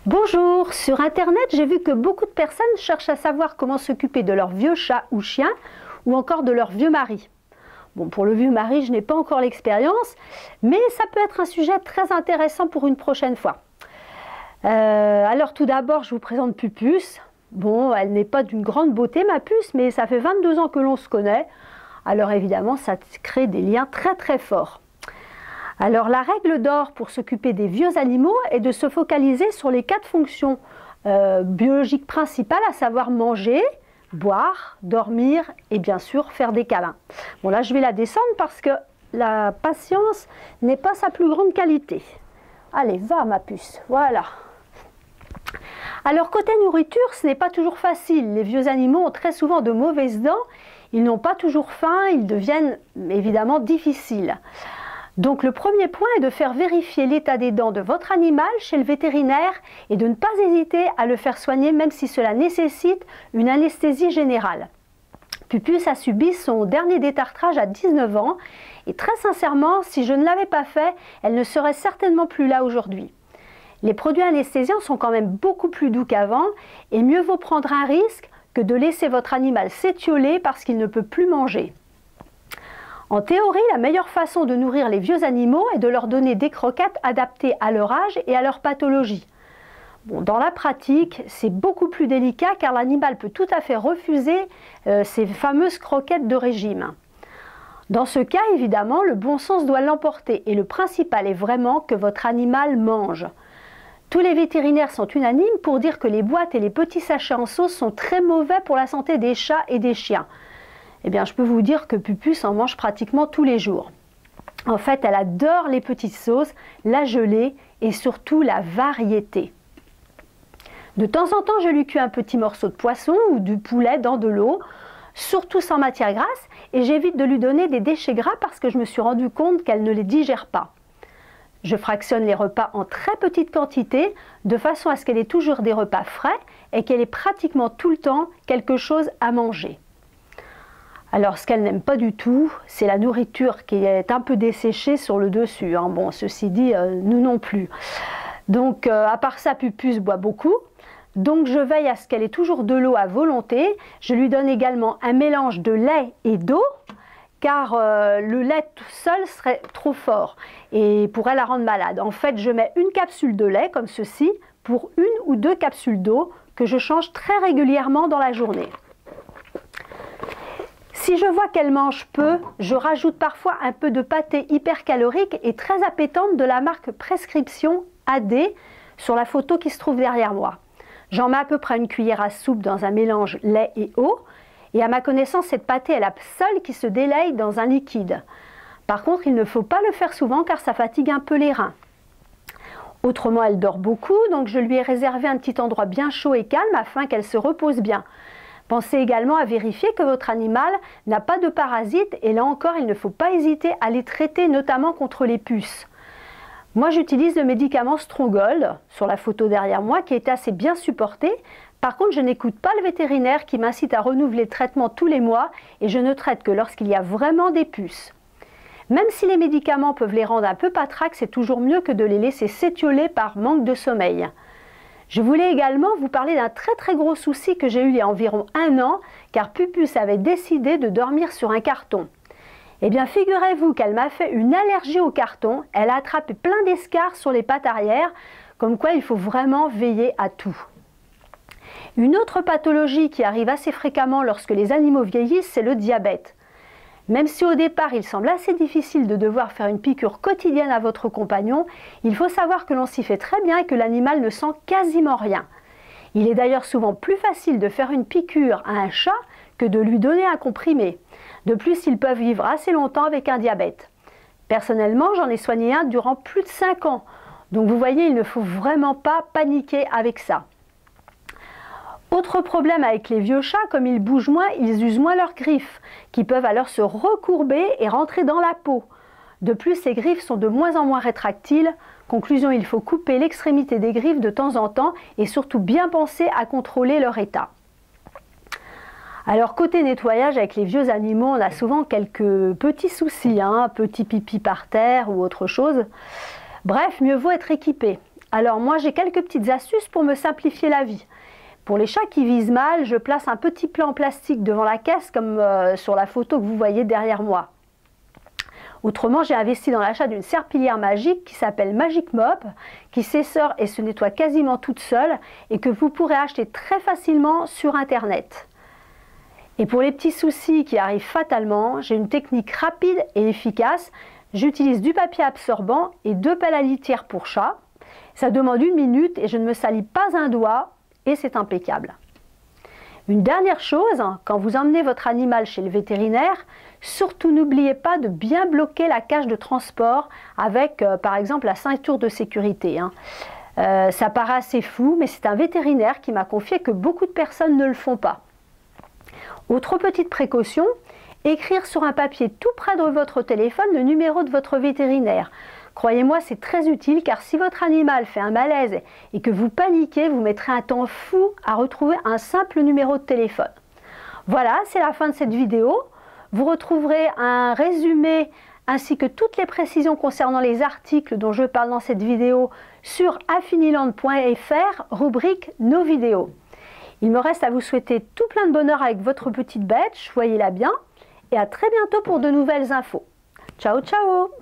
Bonjour, sur internet j'ai vu que beaucoup de personnes cherchent à savoir comment s'occuper de leur vieux chat ou chien ou encore de leur vieux mari. Bon, pour le vieux mari je n'ai pas encore l'expérience, mais ça peut être un sujet très intéressant pour une prochaine fois. Alors tout d'abord je vous présente Pupus. Bon, elle n'est pas d'une grande beauté ma puce, mais ça fait 22 ans que l'on se connaît, alors évidemment ça crée des liens très forts. Alors la règle d'or pour s'occuper des vieux animaux est de se focaliser sur les 4 fonctions biologiques principales, à savoir manger, boire, dormir et bien sûr faire des câlins. Bon là je vais la descendre parce que la patience n'est pas sa plus grande qualité. Allez, va ma puce, voilà. Alors côté nourriture, ce n'est pas toujours facile. Les vieux animaux ont très souvent de mauvaises dents, ils n'ont pas toujours faim, ils deviennent évidemment difficiles. Donc le premier point est de faire vérifier l'état des dents de votre animal chez le vétérinaire et de ne pas hésiter à le faire soigner même si cela nécessite une anesthésie générale. Pupus a subi son dernier détartrage à 19 ans et très sincèrement, si je ne l'avais pas fait, elle ne serait certainement plus là aujourd'hui. Les produits anesthésiants sont quand même beaucoup plus doux qu'avant et mieux vaut prendre un risque que de laisser votre animal s'étioler parce qu'il ne peut plus manger. En théorie, la meilleure façon de nourrir les vieux animaux est de leur donner des croquettes adaptées à leur âge et à leur pathologie. Bon, dans la pratique, c'est beaucoup plus délicat car l'animal peut tout à fait refuser ces fameuses croquettes de régime. Dans ce cas, évidemment, le bon sens doit l'emporter et le principal est vraiment que votre animal mange. Tous les vétérinaires sont unanimes pour dire que les boîtes et les petits sachets en sauce sont très mauvais pour la santé des chats et des chiens. Eh bien, je peux vous dire que Pupus en mange pratiquement tous les jours. En fait, elle adore les petites sauces, la gelée et surtout la variété. De temps en temps, je lui cuis un petit morceau de poisson ou du poulet dans de l'eau, surtout sans matière grasse, et j'évite de lui donner des déchets gras parce que je me suis rendu compte qu'elle ne les digère pas. Je fractionne les repas en très petite quantité, de façon à ce qu'elle ait toujours des repas frais et qu'elle ait pratiquement tout le temps quelque chose à manger. Alors ce qu'elle n'aime pas du tout, c'est la nourriture qui est un peu desséchée sur le dessus. Bon, ceci dit, nous non plus. Donc à part ça, Pupus boit beaucoup. Donc je veille à ce qu'elle ait toujours de l'eau à volonté. Je lui donne également un mélange de lait et d'eau, car le lait tout seul serait trop fort et pourrait la rendre malade. En fait, je mets une capsule de lait comme ceci pour 1 ou 2 capsules d'eau que je change très régulièrement dans la journée. Si je vois qu'elle mange peu, je rajoute parfois un peu de pâté hypercalorique et très appétante de la marque Prescription AD sur la photo qui se trouve derrière moi. J'en mets à peu près une cuillère à soupe dans un mélange lait et eau. Et à ma connaissance, cette pâtée est la seule qui se délaye dans un liquide. Par contre, il ne faut pas le faire souvent car ça fatigue un peu les reins. Autrement, elle dort beaucoup, donc je lui ai réservé un petit endroit bien chaud et calme afin qu'elle se repose bien. Pensez également à vérifier que votre animal n'a pas de parasites et là encore, il ne faut pas hésiter à les traiter, notamment contre les puces. Moi, j'utilise le médicament Stronghold, sur la photo derrière moi, qui est assez bien supporté. Par contre, je n'écoute pas le vétérinaire qui m'incite à renouveler le traitement tous les mois et je ne traite que lorsqu'il y a vraiment des puces. Même si les médicaments peuvent les rendre un peu patraques, c'est toujours mieux que de les laisser s'étioler par manque de sommeil. Je voulais également vous parler d'un très gros souci que j'ai eu il y a environ 1 an, car Pupus avait décidé de dormir sur un carton. Eh bien, figurez-vous qu'elle m'a fait une allergie au carton, elle a attrapé plein d'escarres sur les pattes arrière, comme quoi il faut vraiment veiller à tout. Une autre pathologie qui arrive assez fréquemment lorsque les animaux vieillissent, c'est le diabète. Même si au départ il semble assez difficile de devoir faire une piqûre quotidienne à votre compagnon, il faut savoir que l'on s'y fait très bien et que l'animal ne sent quasiment rien. Il est d'ailleurs souvent plus facile de faire une piqûre à un chat que de lui donner un comprimé. De plus, ils peuvent vivre assez longtemps avec un diabète. Personnellement, j'en ai soigné un durant plus de 5 ans. Donc vous voyez, il ne faut vraiment pas paniquer avec ça. Autre problème avec les vieux chats, comme ils bougent moins, ils usent moins leurs griffes, qui peuvent alors se recourber et rentrer dans la peau. De plus, ces griffes sont de moins en moins rétractiles. Conclusion, il faut couper l'extrémité des griffes de temps en temps et surtout bien penser à contrôler leur état. Alors côté nettoyage avec les vieux animaux, on a souvent quelques petits soucis, petit pipi par terre ou autre chose. Bref, mieux vaut être équipé. Alors moi j'ai quelques petites astuces pour me simplifier la vie. Pour les chats qui visent mal, je place un petit plat en plastique devant la caisse comme sur la photo que vous voyez derrière moi. Autrement, j'ai investi dans l'achat d'une serpillière magique qui s'appelle Magic Mop, qui s'essore et se nettoie quasiment toute seule et que vous pourrez acheter très facilement sur internet. Et pour les petits soucis qui arrivent fatalement, j'ai une technique rapide et efficace. J'utilise du papier absorbant et 2 pelles à litière pour chat. Ça demande 1 minute et je ne me salis pas un doigt et c'est impeccable. Une dernière chose, quand vous emmenez votre animal chez le vétérinaire, surtout n'oubliez pas de bien bloquer la cage de transport avec par exemple la ceinture de sécurité. Ça paraît assez fou, mais c'est un vétérinaire qui m'a confié que beaucoup de personnes ne le font pas. Autre petite précaution, écrire sur un papier tout près de votre téléphone le numéro de votre vétérinaire. Croyez-moi, c'est très utile car si votre animal fait un malaise et que vous paniquez, vous mettrez un temps fou à retrouver un simple numéro de téléphone. Voilà, c'est la fin de cette vidéo. Vous retrouverez un résumé ainsi que toutes les précisions concernant les articles dont je parle dans cette vidéo sur affiniland.fr, rubrique Nos vidéos. Il me reste à vous souhaiter tout plein de bonheur avec votre petite bête, choyez-la bien et à très bientôt pour de nouvelles infos. Ciao, ciao!